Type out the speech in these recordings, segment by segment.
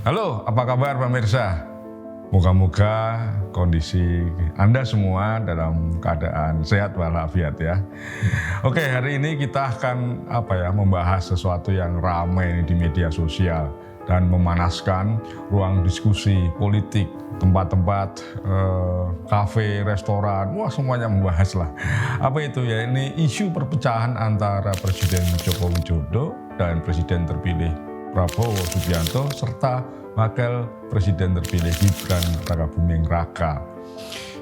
Halo, apa kabar pemirsa? Moga-moga kondisi Anda semua dalam keadaan sehat walafiat ya. Oke, hari ini kita akan membahas sesuatu yang ramai di media sosial dan memanaskan ruang diskusi politik, tempat-tempat kafe, restoran, wah semuanya membahas lah. Apa itu ya? Ini isu perpecahan antara Presiden Joko Widodo dan Presiden terpilih Prabowo Subianto serta Wakil Presiden terpilih Gibran Rakabuming Raka.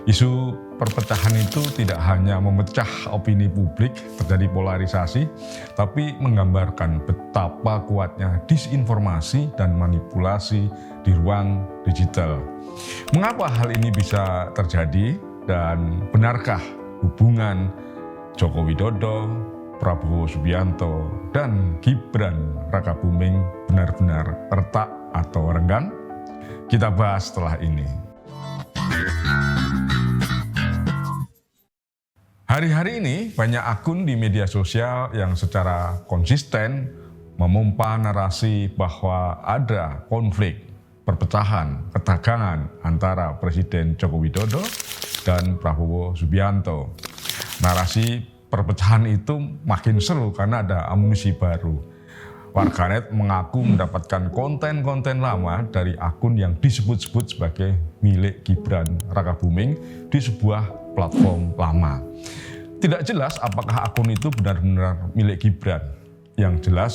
Isu perpecahan itu tidak hanya memecah opini publik, terjadi polarisasi, tapi menggambarkan betapa kuatnya disinformasi dan manipulasi di ruang digital. Mengapa hal ini bisa terjadi dan benarkah hubungan Joko Widodo, Prabowo Subianto, dan Gibran Rakabuming benar-benar retak atau renggang? Kita bahas setelah ini. Hari-hari ini banyak akun di media sosial yang secara konsisten memompa narasi bahwa ada konflik, perpecahan, ketegangan antara Presiden Joko Widodo dan Prabowo Subianto. Narasi perpecahan itu makin seru karena ada amunisi baru. Warganet mengaku mendapatkan konten-konten lama dari akun yang disebut-sebut sebagai milik Gibran Rakabuming di sebuah platform lama. Tidak jelas apakah akun itu benar-benar milik Gibran. Yang jelas,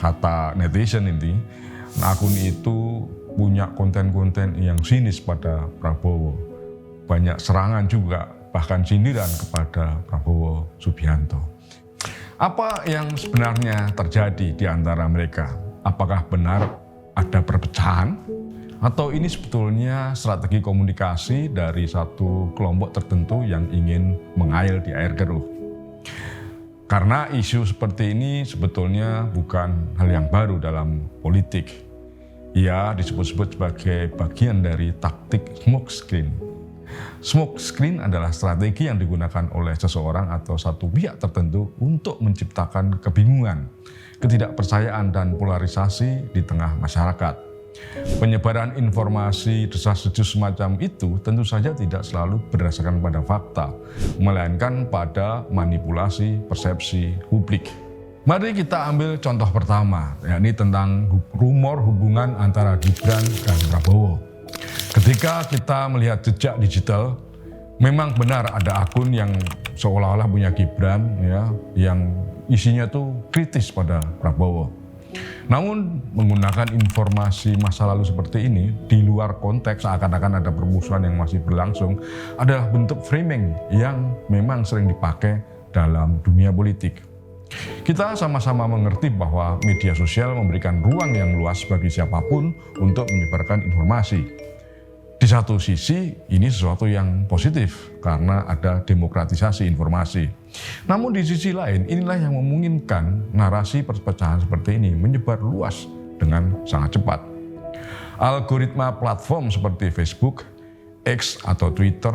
kata netizen ini, akun itu punya konten-konten yang sinis pada Prabowo. Banyak serangan juga, bahkan sindiran kepada Prabowo Subianto. Apa yang sebenarnya terjadi di antara mereka? Apakah benar ada perpecahan? Atau ini sebetulnya strategi komunikasi dari satu kelompok tertentu yang ingin mengail di air keruh? Karena isu seperti ini sebetulnya bukan hal yang baru dalam politik. Ia disebut-sebut sebagai bagian dari taktik smoke screen. Smoke screen adalah strategi yang digunakan oleh seseorang atau satu pihak tertentu untuk menciptakan kebingungan, ketidakpercayaan, dan polarisasi di tengah masyarakat. Penyebaran informasi desas-desus semacam itu tentu saja tidak selalu berdasarkan pada fakta, melainkan pada manipulasi persepsi publik. Mari kita ambil contoh pertama, yakni tentang rumor hubungan antara Gibran dan Prabowo. Ketika kita melihat jejak digital, memang benar ada akun yang seolah-olah punya Gibran, ya, yang isinya tuh kritis pada Prabowo. Namun menggunakan informasi masa lalu seperti ini di luar konteks seakan-akan ada permusuhan yang masih berlangsung adalah bentuk framing yang memang sering dipakai dalam dunia politik. Kita sama-sama mengerti bahwa media sosial memberikan ruang yang luas bagi siapapun untuk menyebarkan informasi. Di satu sisi, ini sesuatu yang positif karena ada demokratisasi informasi. Namun di sisi lain, inilah yang memungkinkan narasi perpecahan seperti ini menyebar luas dengan sangat cepat. Algoritma platform seperti Facebook, X atau Twitter,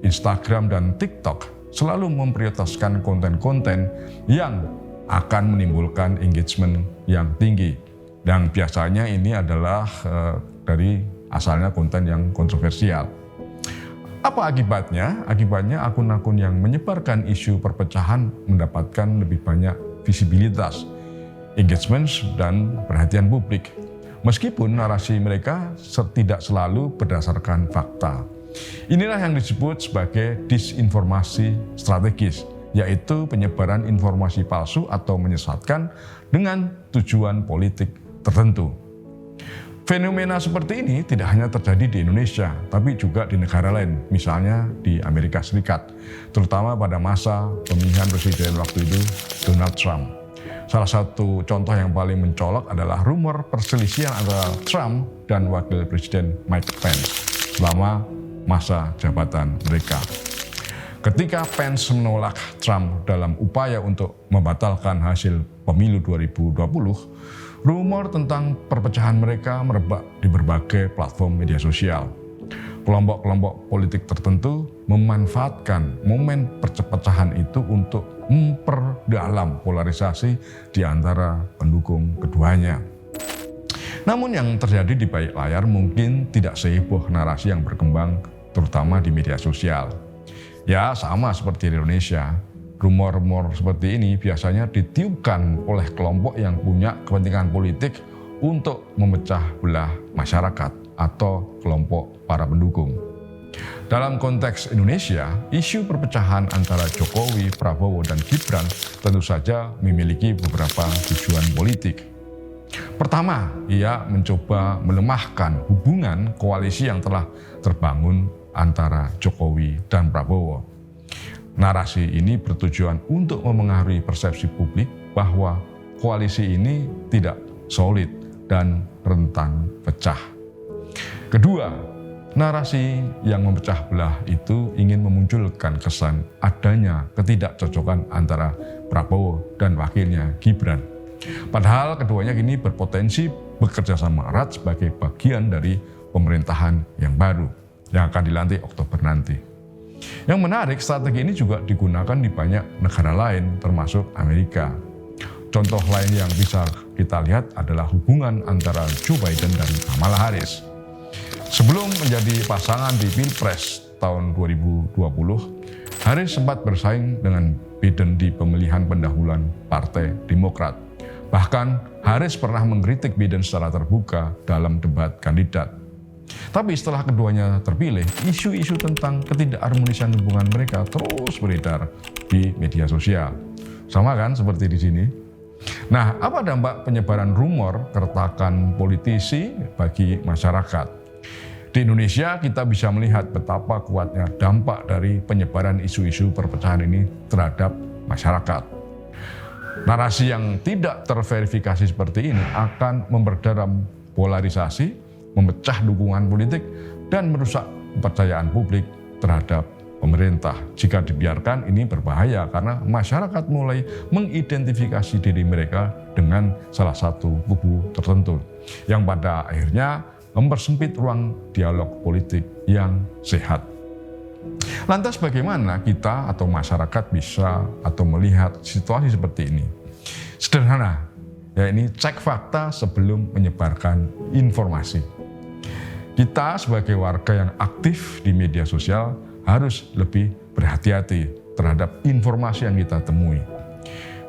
Instagram, dan TikTok selalu memprioritaskan konten-konten yang akan menimbulkan engagement yang tinggi. Dan biasanya ini adalah dari asalnya konten yang kontroversial. Apa akibatnya? Akibatnya akun-akun yang menyebarkan isu perpecahan mendapatkan lebih banyak visibilitas, engagement, dan perhatian publik. Meskipun narasi mereka tidak selalu berdasarkan fakta. Inilah yang disebut sebagai disinformasi strategis, yaitu penyebaran informasi palsu atau menyesatkan dengan tujuan politik tertentu. Fenomena seperti ini tidak hanya terjadi di Indonesia, tapi juga di negara lain, misalnya di Amerika Serikat, terutama pada masa pemilihan presiden waktu itu, Donald Trump. Salah satu contoh yang paling mencolok adalah rumor perselisihan antara Trump dan Wakil Presiden Mike Pence selama masa jabatan mereka. Ketika Pence menolak Trump dalam upaya untuk membatalkan hasil pemilu 2020, rumor tentang perpecahan mereka merebak di berbagai platform media sosial. Kelompok-kelompok politik tertentu memanfaatkan momen perpecahan itu untuk memperdalam polarisasi di antara pendukung keduanya. Namun yang terjadi di balik layar mungkin tidak seheboh narasi yang berkembang terutama di media sosial. Ya, sama seperti di Indonesia. Rumor-rumor seperti ini biasanya ditiupkan oleh kelompok yang punya kepentingan politik untuk memecah belah masyarakat atau kelompok para pendukung. Dalam konteks Indonesia, isu perpecahan antara Jokowi, Prabowo, dan Gibran tentu saja memiliki beberapa tujuan politik. Pertama, ia mencoba melemahkan hubungan koalisi yang telah terbangun antara Jokowi dan Prabowo. Narasi ini bertujuan untuk memengaruhi persepsi publik bahwa koalisi ini tidak solid dan rentan pecah. Kedua, narasi yang memecah belah itu ingin memunculkan kesan adanya ketidakcocokan antara Prabowo dan wakilnya Gibran. Padahal keduanya kini berpotensi bekerja sama erat sebagai bagian dari pemerintahan yang baru yang akan dilantik Oktober nanti. Yang menarik, strategi ini juga digunakan di banyak negara lain termasuk Amerika. Contoh lain yang bisa kita lihat adalah hubungan antara Joe Biden dan Kamala Harris. Sebelum menjadi pasangan di Pilpres tahun 2020, Harris sempat bersaing dengan Biden di pemilihan pendahuluan Partai Demokrat. Bahkan Harris pernah mengkritik Biden secara terbuka dalam debat kandidat. Tapi setelah keduanya terpilih, isu-isu tentang ketidakharmonisan hubungan mereka terus beredar di media sosial. Sama kan seperti di sini? Nah, apa dampak penyebaran rumor keretakan politisi bagi masyarakat? Di Indonesia kita bisa melihat betapa kuatnya dampak dari penyebaran isu-isu perpecahan ini terhadap masyarakat. Narasi yang tidak terverifikasi seperti ini akan memperdalam polarisasi, memecah dukungan politik, dan merusak kepercayaan publik terhadap pemerintah. Jika dibiarkan, ini berbahaya karena masyarakat mulai mengidentifikasi diri mereka dengan salah satu kubu tertentu, yang pada akhirnya mempersempit ruang dialog politik yang sehat. Lantas bagaimana kita atau masyarakat bisa atau melihat situasi seperti ini? Sederhana, yakni cek fakta sebelum menyebarkan informasi. Kita sebagai warga yang aktif di media sosial harus lebih berhati-hati terhadap informasi yang kita temui.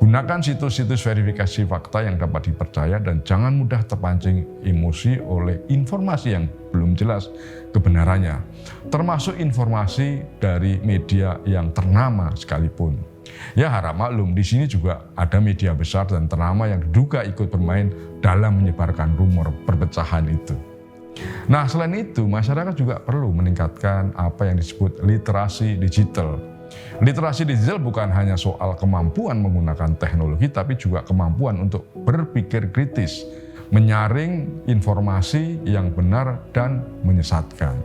Gunakan situs-situs verifikasi fakta yang dapat dipercaya dan jangan mudah terpancing emosi oleh informasi yang belum jelas kebenarannya, termasuk informasi dari media yang ternama sekalipun. Ya, harap maklum, di sini juga ada media besar dan ternama yang diduga ikut bermain dalam menyebarkan rumor perpecahan itu. Nah, selain itu, masyarakat juga perlu meningkatkan apa yang disebut literasi digital. Literasi digital bukan hanya soal kemampuan menggunakan teknologi, tapi juga kemampuan untuk berpikir kritis, menyaring informasi yang benar dan menyesatkan.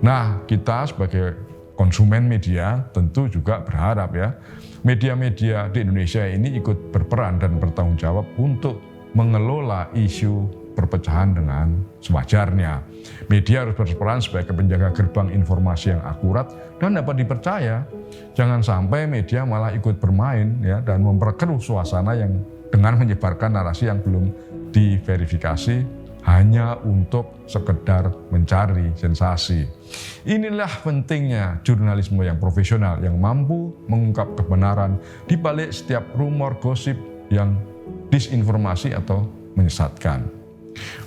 Nah, kita sebagai konsumen media tentu juga berharap ya, media-media di Indonesia ini ikut berperan dan bertanggung jawab untuk mengelola isu perpecahan dengan sewajarnya. Media harus berperan sebagai penjaga gerbang informasi yang akurat dan dapat dipercaya. Jangan sampai media malah ikut bermain ya dan memperkeruh suasana yang dengan menyebarkan narasi yang belum diverifikasi hanya untuk sekedar mencari sensasi. Inilah pentingnya jurnalisme yang profesional yang mampu mengungkap kebenaran di balik setiap rumor gosip yang disinformasi atau menyesatkan.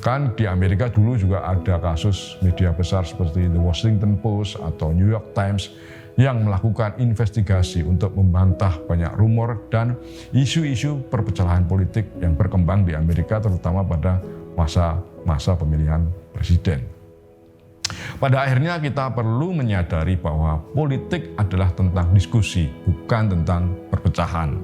Kan di Amerika dulu juga ada kasus media besar seperti The Washington Post atau New York Times yang melakukan investigasi untuk membantah banyak rumor dan isu-isu perpecahan politik yang berkembang di Amerika, terutama pada masa pemilihan presiden. Pada akhirnya kita perlu menyadari bahwa politik adalah tentang diskusi, bukan tentang perpecahan.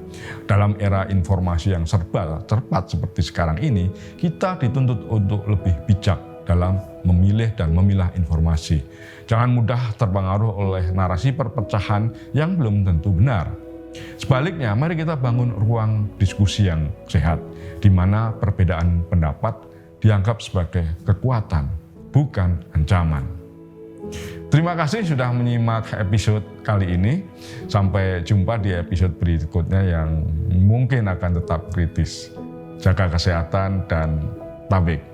Dalam era informasi yang serba cepat seperti sekarang ini, kita dituntut untuk lebih bijak dalam memilih dan memilah informasi. Jangan mudah terpengaruh oleh narasi perpecahan yang belum tentu benar. Sebaliknya, mari kita bangun ruang diskusi yang sehat, di mana perbedaan pendapat dianggap sebagai kekuatan, bukan ancaman. Terima kasih sudah menyimak episode kali ini. Sampai jumpa di episode berikutnya yang mungkin akan tetap kritis. Jaga kesehatan dan tabik.